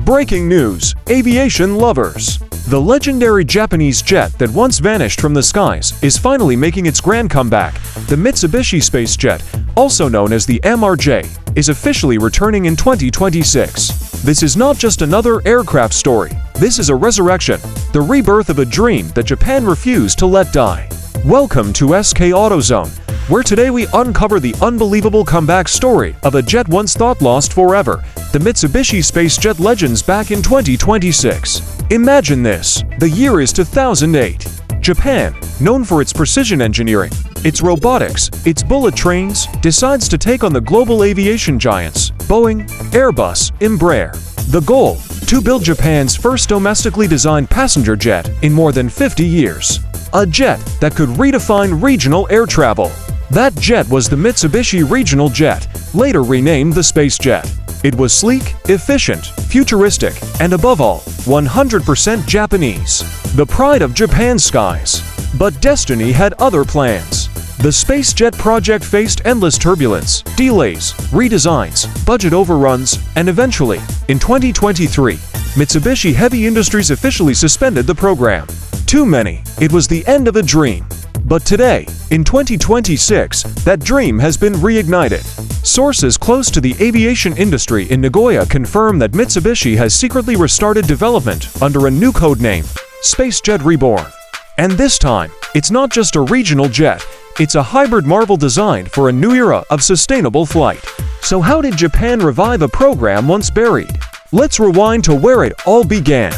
Breaking news, aviation lovers! The legendary Japanese jet that once vanished from the skies is finally making its grand comeback. The Mitsubishi SpaceJet, also known as the MRJ, is officially returning in 2026. This is not just another aircraft story. This is a resurrection, the rebirth of a dream that Japan refused to let die. Welcome to SK AutoZone, where today we uncover the unbelievable comeback story of a jet once thought lost forever, the Mitsubishi SpaceJet legends back in 2026. Imagine this, the year is 2008. Japan, known for its precision engineering, its robotics, its bullet trains, decides to take on the global aviation giants, Boeing, Airbus, Embraer. The goal? To build Japan's first domestically designed passenger jet in more than 50 years. A jet that could redefine regional air travel. That jet was the Mitsubishi Regional Jet, later renamed the SpaceJet. It was sleek, efficient, futuristic, and above all, 100% Japanese. The pride of Japan's skies. But destiny had other plans. The SpaceJet project faced endless turbulence, delays, redesigns, budget overruns, and eventually, in 2023, Mitsubishi Heavy Industries officially suspended the program. Too many. It was the end of a dream. But today, in 2026, that dream has been reignited. Sources close to the aviation industry in Nagoya confirm that Mitsubishi has secretly restarted development under a new code name, SpaceJet Reborn. And this time, it's not just a regional jet, it's a hybrid marvel designed for a new era of sustainable flight. So how did Japan revive a program once buried? Let's rewind to where it all began.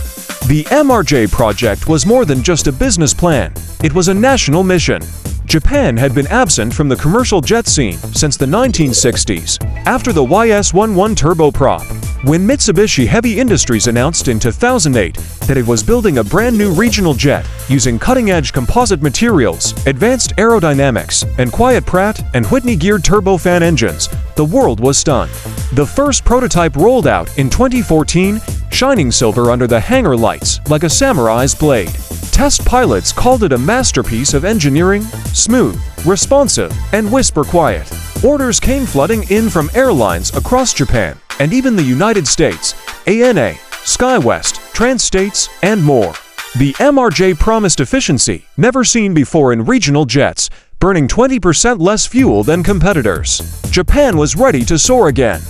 The MRJ project was more than just a business plan, it was a national mission. Japan had been absent from the commercial jet scene since the 1960s, after the YS-11 turboprop. When Mitsubishi Heavy Industries announced in 2008 that it was building a brand new regional jet using cutting-edge composite materials, advanced aerodynamics, and quiet Pratt and Whitney geared turbofan engines, the world was stunned. The first prototype rolled out in 2014, shining silver under the hangar lights like a samurai's blade. Test pilots called it a masterpiece of engineering, smooth, responsive, and whisper quiet. Orders came flooding in from airlines across Japan and even the United States, ANA, SkyWest, Transstates, and more. The MRJ promised efficiency never seen before in regional jets, burning 20% less fuel than competitors. Japan was ready to soar again.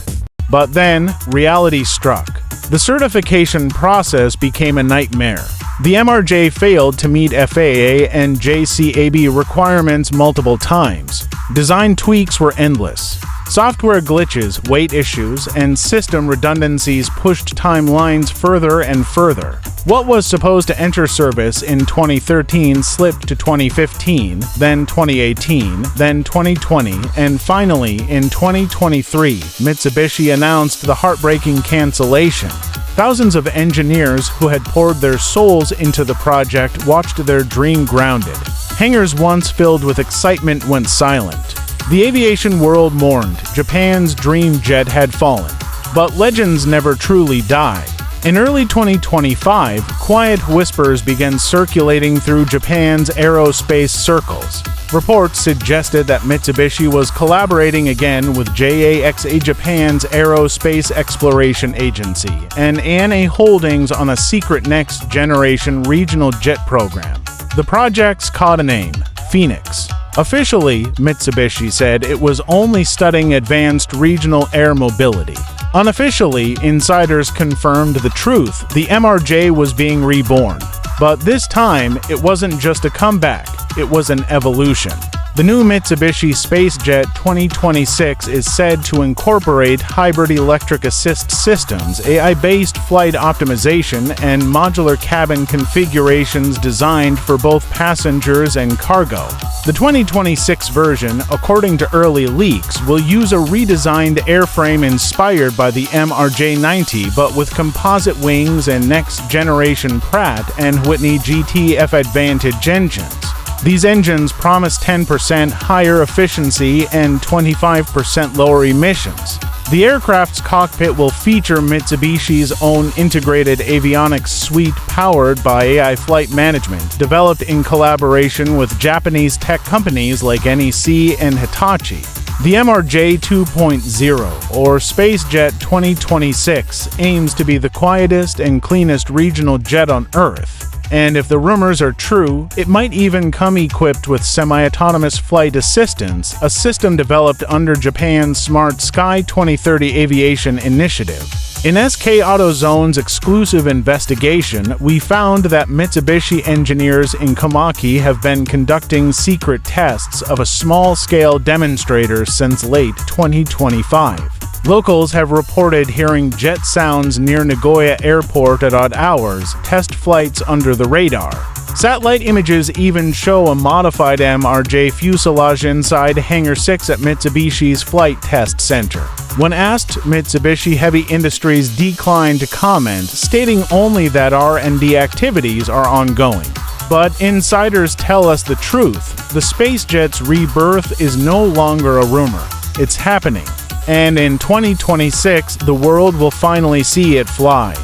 But then, reality struck. The certification process became a nightmare. The MRJ failed to meet FAA and JCAB requirements multiple times. Design tweaks were endless. Software glitches, weight issues, and system redundancies pushed timelines further and further. What was supposed to enter service in 2013 slipped to 2015, then 2018, then 2020, and finally, in 2023, Mitsubishi announced the heartbreaking cancellation. Thousands of engineers who had poured their souls into the project watched their dream grounded. Hangars once filled with excitement went silent. The aviation world mourned. Japan's dream jet had fallen. But legends never truly die. In early 2025, quiet whispers began circulating through Japan's aerospace circles. Reports suggested that Mitsubishi was collaborating again with JAXA, Japan's aerospace exploration agency, and ANA Holdings on a secret next-generation regional jet program. The projects caught a name, Phoenix. Officially, Mitsubishi said it was only studying advanced regional air mobility. Unofficially, insiders confirmed the truth: the MRJ was being reborn. But this time, it wasn't just a comeback, it was an evolution. The new Mitsubishi SpaceJet 2026 is said to incorporate hybrid electric assist systems, AI-based flight optimization, and modular cabin configurations designed for both passengers and cargo. The 2026 version, according to early leaks, will use a redesigned airframe inspired by the MRJ-90 but with composite wings and next-generation Pratt and Whitney GTF Advantage engines. These engines promise 10% higher efficiency and 25% lower emissions. The aircraft's cockpit will feature Mitsubishi's own integrated avionics suite powered by AI flight management, developed in collaboration with Japanese tech companies like NEC and Hitachi. The MRJ 2.0, or SpaceJet 2026, aims to be the quietest and cleanest regional jet on Earth. And if the rumors are true, it might even come equipped with semi-autonomous flight assistance, a system developed under Japan's Smart Sky 2030 Aviation initiative. In SK AutoZone's exclusive investigation, we found that Mitsubishi engineers in Komaki have been conducting secret tests of a small-scale demonstrator since late 2025. Locals have reported hearing jet sounds near Nagoya Airport at odd hours, test flights under the radar. Satellite images even show a modified MRJ fuselage inside Hangar 6 at Mitsubishi's Flight Test Center. When asked, Mitsubishi Heavy Industries declined to comment, stating only that R&D activities are ongoing. But insiders tell us the truth. The SpaceJet's rebirth is no longer a rumor. It's happening. And in 2026, the world will finally see it fly.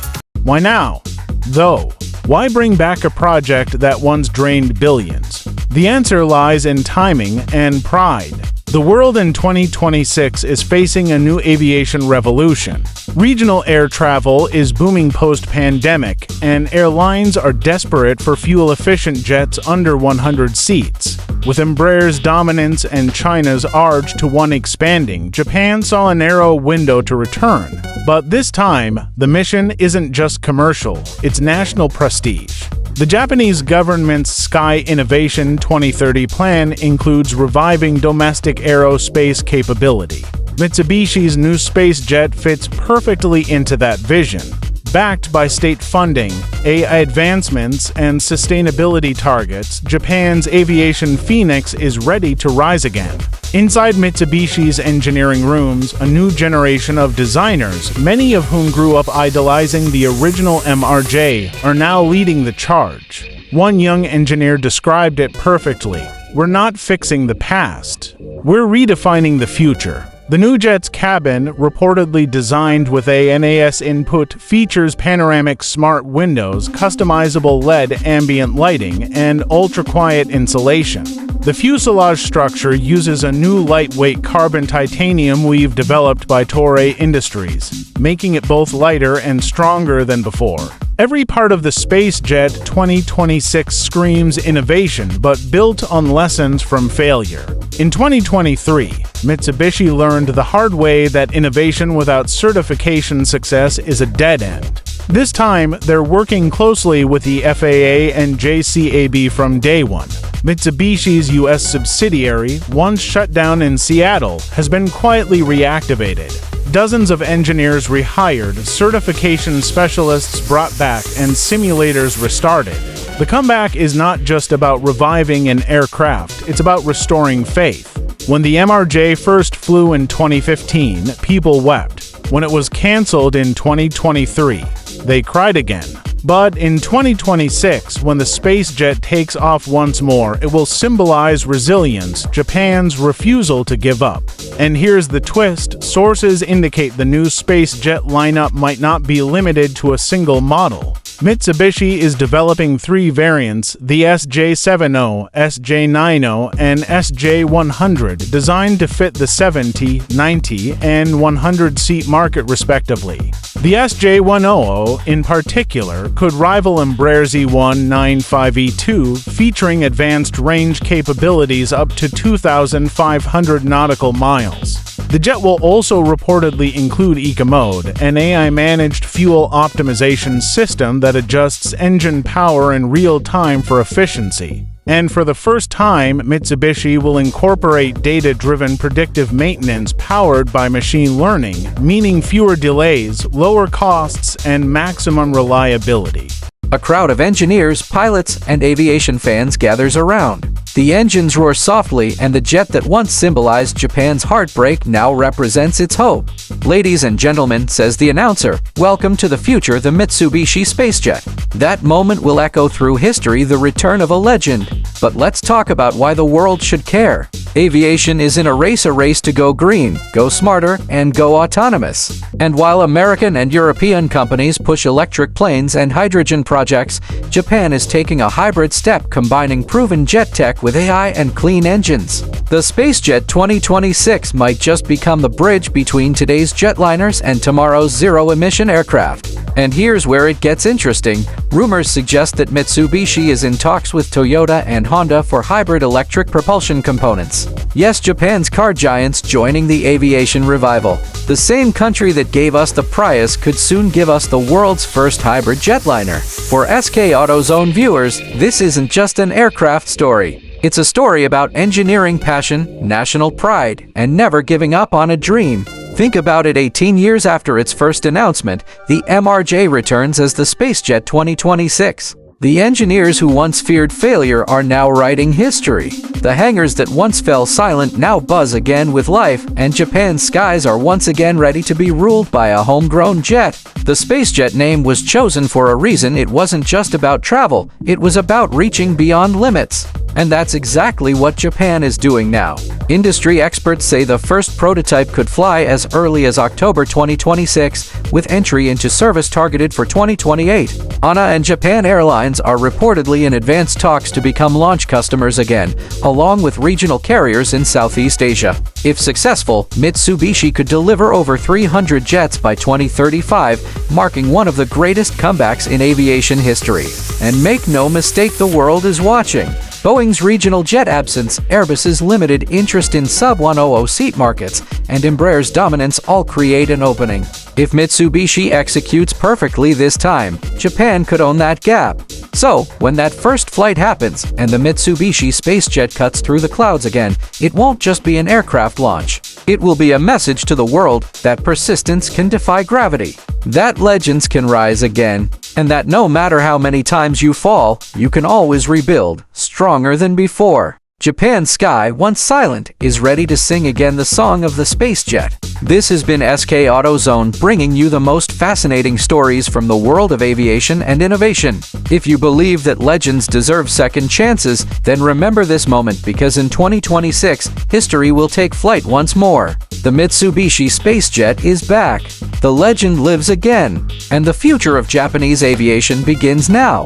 Why now? Though, why bring back a project that once drained billions? The answer lies in timing and pride. The world in 2026 is facing a new aviation revolution. Regional air travel is booming post-pandemic, and airlines are desperate for fuel-efficient jets under 100 seats. With Embraer's dominance and China's ARJ-1 expanding, Japan saw a narrow window to return. But this time, the mission isn't just commercial, it's national prestige. The Japanese government's Sky Innovation 2030 plan includes reviving domestic aerospace capability. Mitsubishi's new SpaceJet fits perfectly into that vision. Backed by state funding, AI advancements, and sustainability targets, Japan's aviation phoenix is ready to rise again. Inside Mitsubishi's engineering rooms, a new generation of designers, many of whom grew up idolizing the original MRJ, are now leading the charge. One young engineer described it perfectly. "We're not fixing the past. We're redefining the future." The new jet's cabin, reportedly designed with ANAS input, features panoramic smart windows, customizable LED ambient lighting, and ultra-quiet insulation. The fuselage structure uses a new lightweight carbon titanium weave developed by Toray Industries, making it both lighter and stronger than before. Every part of the SpaceJet 2026 screams innovation, but built on lessons from failure. In 2023, Mitsubishi learned the hard way that innovation without certification success is a dead end. This time, they're working closely with the FAA and JCAB from day one. Mitsubishi's U.S. subsidiary, once shut down in Seattle, has been quietly reactivated. Dozens of engineers rehired, certification specialists brought back, and simulators restarted. The comeback is not just about reviving an aircraft, it's about restoring faith. When the MRJ first flew in 2015, people wept. When it was canceled in 2023, they cried again. But in 2026, when the SpaceJet takes off once more, it will symbolize resilience, Japan's refusal to give up. And here's the twist: sources indicate the new SpaceJet lineup might not be limited to a single model. Mitsubishi is developing 3 variants, the SJ70, SJ90, and SJ100, designed to fit the 70, 90, and 100-seat market respectively. The SJ100, in particular, could rival Embraer's E195-E2, featuring advanced range capabilities up to 2,500 nautical miles. The jet will also reportedly include Eco Mode, an AI-managed fuel optimization system that adjusts engine power in real time for efficiency. And for the first time, Mitsubishi will incorporate data-driven predictive maintenance powered by machine learning, meaning fewer delays, lower costs, and maximum reliability. A crowd of engineers, pilots, and aviation fans gathers around. The engines roar softly, and the jet that once symbolized Japan's heartbreak now represents its hope. "Ladies and gentlemen," says the announcer, "welcome to the future, the Mitsubishi SpaceJet." That moment will echo through history, the return of a legend. But let's talk about why the world should care. Aviation is in a race to go green, go smarter, and go autonomous. And while American and European companies push electric planes and hydrogen projects, Japan is taking a hybrid step combining proven jet tech with AI and clean engines. The SpaceJet 2026 might just become the bridge between today's jetliners and tomorrow's zero-emission aircraft. And here's where it gets interesting. Rumors suggest that Mitsubishi is in talks with Toyota and Honda for hybrid electric propulsion components. Yes, Japan's car giants joining the aviation revival. The same country that gave us the Prius could soon give us the world's first hybrid jetliner. For SK AutoZone viewers, this isn't just an aircraft story. It's a story about engineering passion, national pride, and never giving up on a dream. Think about it, 18 years after its first announcement, the MRJ returns as the SpaceJet 2026. The engineers who once feared failure are now writing history. The hangars that once fell silent now buzz again with life, and Japan's skies are once again ready to be ruled by a homegrown jet. The SpaceJet name was chosen for a reason. It wasn't just about travel, it was about reaching beyond limits. And that's exactly what Japan is doing now. Industry experts say the first prototype could fly as early as October 2026, with entry into service targeted for 2028. ANA and Japan Airlines are reportedly in advanced talks to become launch customers again, along with regional carriers in Southeast Asia. If successful, Mitsubishi could deliver over 300 jets by 2035, marking one of the greatest comebacks in aviation history. And make no mistake, the world is watching. Boeing's regional jet absence, Airbus's limited interest in sub-100 seat markets, and Embraer's dominance all create an opening. If Mitsubishi executes perfectly this time, Japan could own that gap. So, when that first flight happens and the Mitsubishi SpaceJet cuts through the clouds again, it won't just be an aircraft launch. It will be a message to the world that persistence can defy gravity, that legends can rise again, and that no matter how many times you fall, you can always rebuild, stronger than before. Japan's sky, once silent, is ready to sing again the song of the SpaceJet. This has been SK AutoZone, bringing you the most fascinating stories from the world of aviation and innovation. If you believe that legends deserve second chances, then remember this moment, because in 2026, history will take flight once more. The Mitsubishi SpaceJet is back. The legend lives again, and the future of Japanese aviation begins now.